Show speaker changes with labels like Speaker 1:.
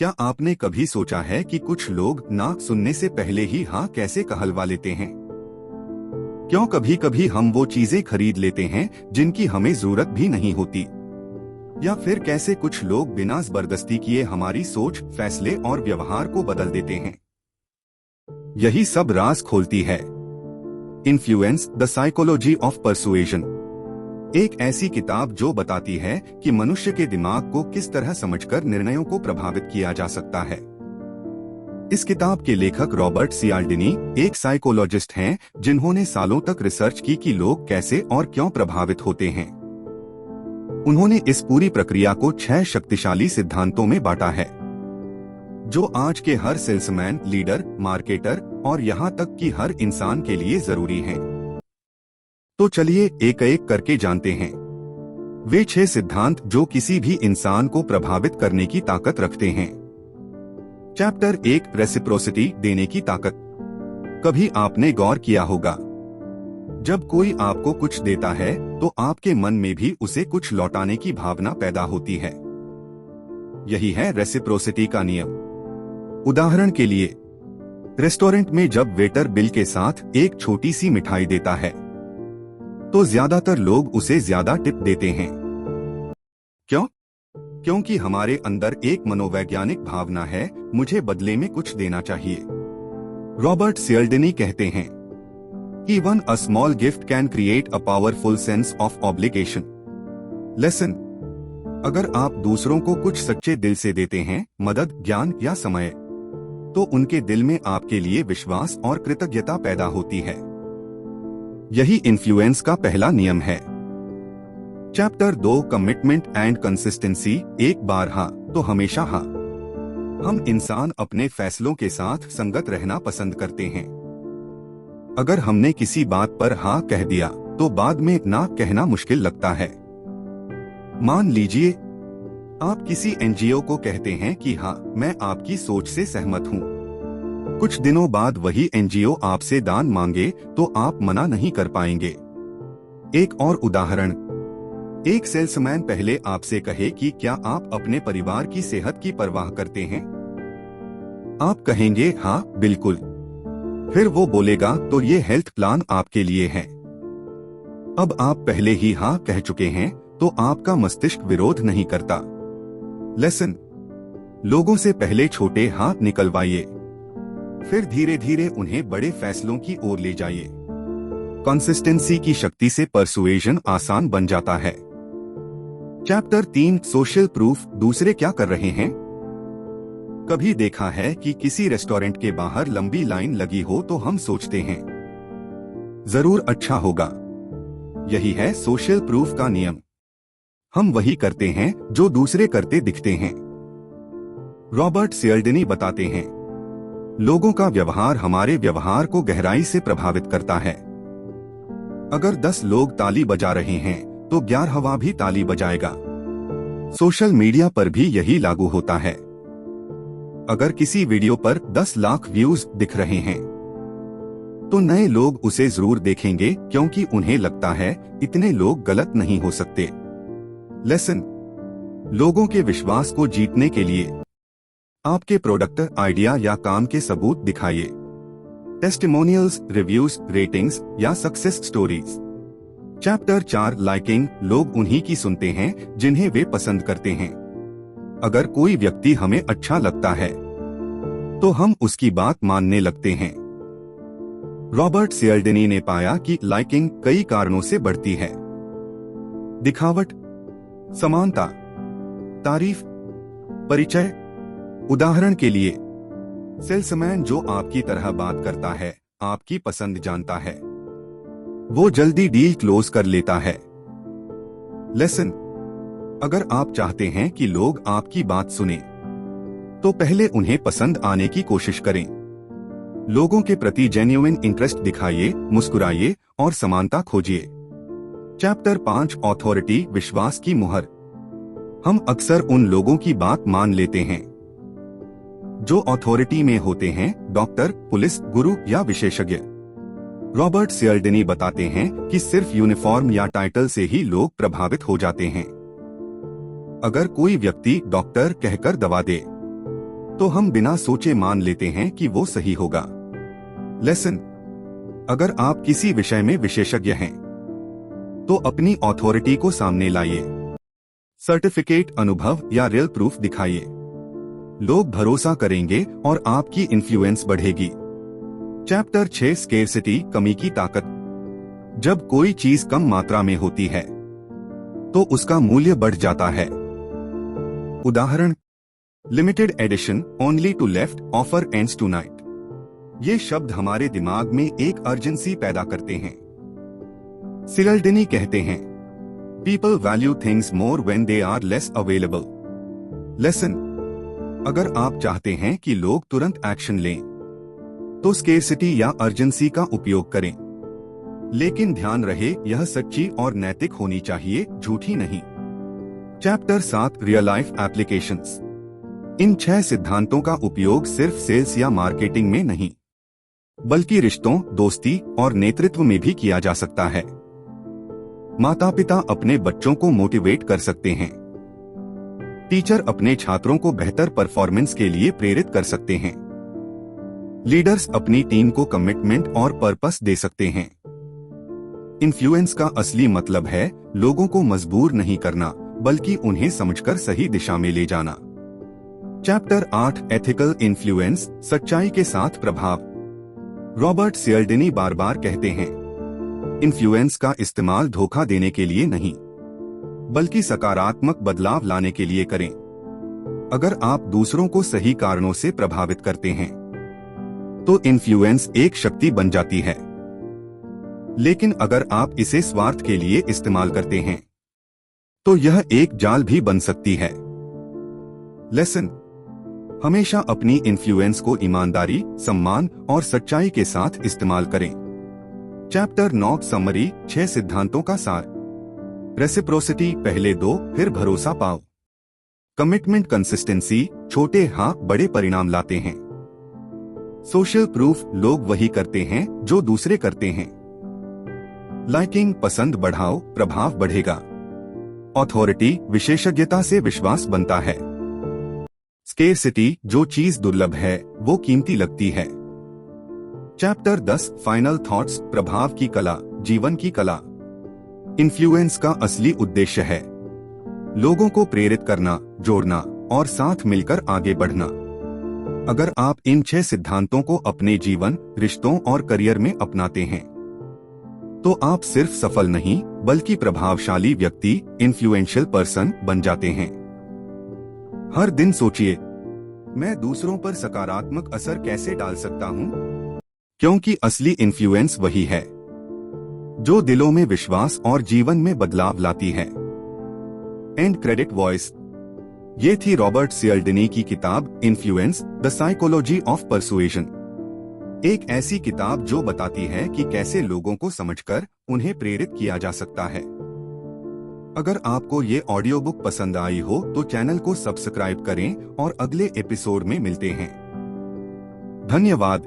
Speaker 1: क्या आपने कभी सोचा है कि कुछ लोग ना सुनने से पहले ही हाँ कैसे कहलवा लेते हैं? क्यों कभी कभी हम वो चीजें खरीद लेते हैं जिनकी हमें जरूरत भी नहीं होती? या फिर कैसे कुछ लोग बिना जबरदस्ती किए हमारी सोच, फैसले और व्यवहार को बदल देते हैं? यही सब राज खोलती है influence the psychology of persuasion, एक ऐसी किताब जो बताती है कि मनुष्य के दिमाग को किस तरह समझकर निर्णयों को प्रभावित किया जा सकता है। इस किताब के लेखक रॉबर्ट सियाल्डिनी एक साइकोलॉजिस्ट हैं जिन्होंने सालों तक रिसर्च की कि लोग कैसे और क्यों प्रभावित होते हैं। उन्होंने इस पूरी प्रक्रिया को 6 शक्तिशाली सिद्धांतों में बांटा है, जो आज के हर सेल्समैन, लीडर, मार्केटर और यहाँ तक कि हर इंसान के लिए जरूरी हैं। तो चलिए एक एक करके जानते हैं वे 6 सिद्धांत जो किसी भी इंसान को प्रभावित करने की ताकत रखते हैं। चैप्टर 1, रेसिप्रोसिटी, देने की ताकत। कभी आपने गौर किया होगा, जब कोई आपको कुछ देता है तो आपके मन में भी उसे कुछ लौटाने की भावना पैदा होती है। यही है रेसिप्रोसिटी का नियम। उदाहरण के लिए, रेस्टोरेंट में जब वेटर बिल के साथ एक छोटी सी मिठाई देता है तो ज्यादातर लोग उसे ज्यादा टिप देते हैं। क्यों? क्योंकि हमारे अंदर एक मनोवैज्ञानिक भावना है, मुझे बदले में कुछ देना चाहिए। रॉबर्ट सियाल्डिनी कहते हैं, Even a small gift can create a powerful sense of obligation. Lesson: अगर आप दूसरों को कुछ सच्चे दिल से देते हैं, मदद, ज्ञान या समय, तो उनके दिल में आपके लिए विश्वास और कृतज्ञता पैदा होती है। यही इन्फ्लुएंस का पहला नियम है। चैप्टर 2, कमिटमेंट एंड कंसिस्टेंसी, एक बार हाँ तो हमेशा हाँ। हम इंसान अपने फैसलों के साथ संगत रहना पसंद करते हैं। अगर हमने किसी बात पर हाँ कह दिया तो बाद में ना कहना मुश्किल लगता है। मान लीजिए आप किसी एनजीओ को कहते हैं कि हाँ मैं आपकी सोच से सहमत हूँ। कुछ दिनों बाद वही एनजीओ आपसे दान मांगे तो आप मना नहीं कर पाएंगे। एक और उदाहरण, एक सेल्समैन पहले आपसे कहे कि क्या आप अपने परिवार की सेहत की परवाह करते हैं? आप कहेंगे हाँ बिल्कुल। फिर वो बोलेगा तो ये हेल्थ प्लान आपके लिए है। अब आप पहले ही हाँ कह चुके हैं तो आपका मस्तिष्क विरोध नहीं करता। लेसन: लोगों से पहले छोटे हाँ निकलवाइए, फिर धीरे धीरे उन्हें बड़े फैसलों की ओर ले जाइए। कंसिस्टेंसी की शक्ति से परसुएशन आसान बन जाता है। चैप्टर 3, सोशल प्रूफ, दूसरे क्या कर रहे हैं। कभी देखा है कि किसी रेस्टोरेंट के बाहर लंबी लाइन लगी हो तो हम सोचते हैं जरूर अच्छा होगा। यही है सोशल प्रूफ का नियम। हम वही करते हैं जो दूसरे करते दिखते हैं। रॉबर्ट सियाल्डिनी बताते हैं, लोगों का व्यवहार हमारे व्यवहार को गहराई से प्रभावित करता है। अगर 10 लोग ताली बजा रहे हैं तो 11वां भी ताली बजाएगा। सोशल मीडिया पर भी यही लागू होता है। अगर किसी वीडियो पर 10 लाख व्यूज दिख रहे हैं तो नए लोग उसे जरूर देखेंगे क्योंकि उन्हें लगता है इतने लोग गलत नहीं हो सकते। लेसन: लोगों के विश्वास को जीतने के लिए आपके प्रोडक्ट, आइडिया या काम के सबूत दिखाइए। टेस्टिमोनियल्स, रिव्यूज, रेटिंग्स या सक्सेस स्टोरीज। चैप्टर 4, लाइकिंग, लोग उन्हीं की सुनते हैं जिन्हें वे पसंद करते हैं। अगर कोई व्यक्ति हमें अच्छा लगता है तो हम उसकी बात मानने लगते हैं। रॉबर्ट सियाल्डिनी ने पाया कि लाइकिंग कई कारणों से बढ़ती है। दिखावट, समानता, तारीफ, परिचय। उदाहरण के लिए, सेल्समैन जो आपकी तरह बात करता है, आपकी पसंद जानता है, वो जल्दी डील क्लोज कर लेता है। लेसन: अगर आप चाहते हैं कि लोग आपकी बात सुने तो पहले उन्हें पसंद आने की कोशिश करें। लोगों के प्रति जेन्युइन इंटरेस्ट दिखाइए, मुस्कुराइए और समानता खोजिए। चैप्टर 5, ऑथोरिटी, विश्वास की मुहर। हम अक्सर उन लोगों की बात मान लेते हैं जो अथॉरिटी में होते हैं, डॉक्टर, पुलिस, गुरु या विशेषज्ञ। रॉबर्ट सियाल्डिनी बताते हैं कि सिर्फ यूनिफॉर्म या टाइटल से ही लोग प्रभावित हो जाते हैं। अगर कोई व्यक्ति डॉक्टर कहकर दवा दे तो हम बिना सोचे मान लेते हैं कि वो सही होगा। लेसन: अगर आप किसी विषय में विशेषज्ञ हैं तो अपनी अथॉरिटी को सामने लाइए। सर्टिफिकेट, अनुभव या रियल प्रूफ दिखाइए। लोग भरोसा करेंगे और आपकी इन्फ्लुएंस बढ़ेगी। चैप्टर 6 स्केर्सिटी, कमी की ताकत। जब कोई चीज कम मात्रा में होती है तो उसका मूल्य बढ़ जाता है। उदाहरण: limited edition, only two left, offer ends tonight. ये शब्द हमारे दिमाग में एक अर्जेंसी पैदा करते हैं। सियल्डिनी कहते हैं, people value things more when they are less available. Lesson: अगर आप चाहते हैं कि लोग तुरंत एक्शन लें तो स्केर्सिटी या अर्जेंसी का उपयोग करें। लेकिन ध्यान रहे, यह सच्ची और नैतिक होनी चाहिए, झूठी नहीं। Chapter 7 real life applications. इन 6 सिद्धांतों का उपयोग सिर्फ सेल्स या मार्केटिंग में नहीं बल्कि रिश्तों, दोस्ती और नेतृत्व में भी किया जा सकता है। माता पिता अपने बच्चों को मोटिवेट कर सकते हैं। टीचर अपने छात्रों को बेहतर परफॉर्मेंस के लिए प्रेरित कर सकते हैं। लीडर्स अपनी टीम को कमिटमेंट और पर्पस दे सकते हैं। इन्फ्लुएंस का असली मतलब है लोगों को मजबूर नहीं करना बल्कि उन्हें समझकर सही दिशा में ले जाना। चैप्टर 8 एथिकल इन्फ्लुएंस, सच्चाई के साथ प्रभाव। रॉबर्ट सियल्डिनी बार बार कहते हैं, इन्फ्लुएंस का इस्तेमाल धोखा देने के लिए नहीं बल्कि सकारात्मक बदलाव लाने के लिए करें। अगर आप दूसरों को सही कारणों से प्रभावित करते हैं तो इन्फ्लुएंस एक शक्ति बन जाती है। लेकिन अगर आप इसे स्वार्थ के लिए इस्तेमाल करते हैं तो यह एक जाल भी बन सकती है। लेसन: हमेशा अपनी इन्फ्लुएंस को ईमानदारी, सम्मान और सच्चाई के साथ इस्तेमाल करें। चैप्टर 9 समरी, 6 सिद्धांतों का सार। रेसिप्रोसिटी, पहले दो फिर भरोसा पाओ। कमिटमेंट, कंसिस्टेंसी, छोटे हाँ बड़े परिणाम लाते हैं। सोशल प्रूफ, लोग वही करते हैं जो दूसरे करते हैं। लाइकिंग, पसंद बढ़ाओ, प्रभाव बढ़ेगा। अथॉरिटी, विशेषज्ञता से विश्वास बनता है। स्केर्सिटी, जो चीज दुर्लभ है वो कीमती लगती है। चैप्टर 10 फाइनल थॉट्स, प्रभाव की कला, जीवन की कला। इन्फ्लुएंस का असली उद्देश्य है लोगों को प्रेरित करना, जोड़ना और साथ मिलकर आगे बढ़ना। अगर आप इन 6 सिद्धांतों को अपने जीवन, रिश्तों और करियर में अपनाते हैं तो आप सिर्फ सफल नहीं बल्कि प्रभावशाली व्यक्ति, इन्फ्लुएंशियल पर्सन बन जाते हैं। हर दिन सोचिए, मैं दूसरों पर सकारात्मक असर कैसे डाल सकता हूँ, क्योंकि असली इन्फ्लुएंस वही है जो दिलों में विश्वास और जीवन में बदलाव लाती है। And credit voice. ये थी रॉबर्ट सियल्डिनी की किताब influence, the psychology of persuasion. एक ऐसी किताब जो बताती है कि कैसे लोगों को समझकर उन्हें प्रेरित किया जा सकता है। अगर आपको ये ऑडियो बुक पसंद आई हो तो चैनल को सब्सक्राइब करें और अगले एपिसोड में मिलते हैं। धन्यवाद।